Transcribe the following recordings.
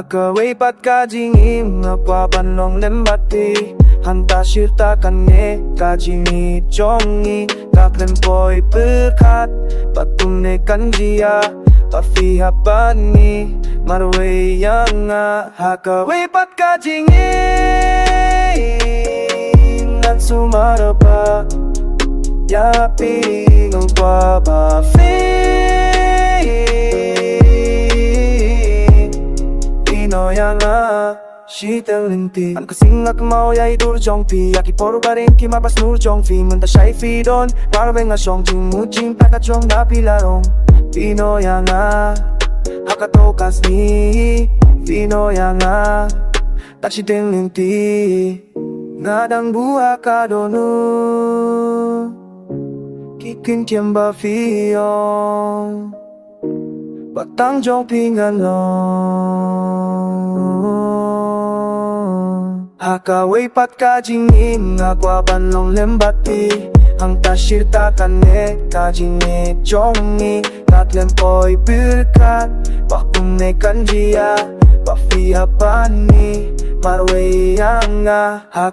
Kawei Pat Ka Jingim Kwah lembati Hangta ka jingieid Jong pyrkhat kumne pafihapani marway yang Kawei Pat Ka Jingim at sumarapa yaping ang kwah Shitellinti An kasingak mau yai dur Jong pi Yaki poru baring ki mabas nur Jong fi Menta shai fi don Parvenga shong jing mu jing paka Jong na pilarong Pino yang hakato kasni Pino yang tak shitellinti Ngadang buah kadonu Kikin tiamba fiyong Batang Jong Kawei Pat Ka Jingim kwah lembati Hangta ka jingieid Jong khlem pyrkhat kumne pafihapani marway yang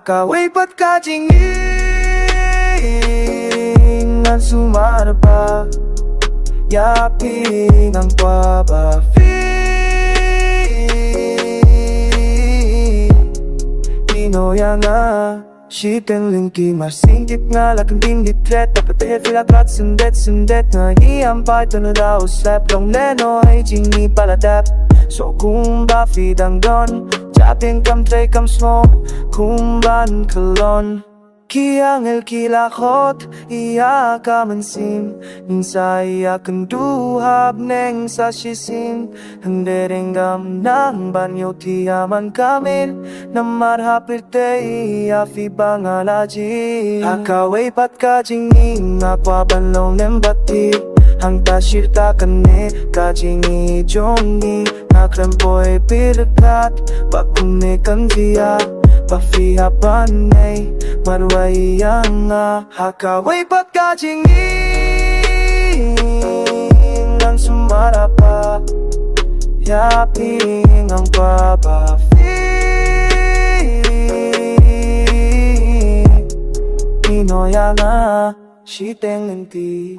Kawei Pat Ka Jingim at sumarapa yaping ang kwah yang shitellinti marsingit nga laking tinditret Tapatid filakrat sundet nga iampay tanadaw slap Long leno ay jingi paladap So kumba fidang don Japing kam tray kam smo kumban kalon Kiangel kilakot iya ka mansim Minsa iya kenduhab neng sa shisim Henderenggam nang banyo tiyaman kamin Namar hapirte iya fi bangalaji Kawei Pat Ka Jingim kwah lembati Hangta ka jingieid Jong khlem pyrkhat kumne pafihapani marway yang Kawei Pat Ka Jingim ang sumarapa yaping ang kwah Pino yang shitellinti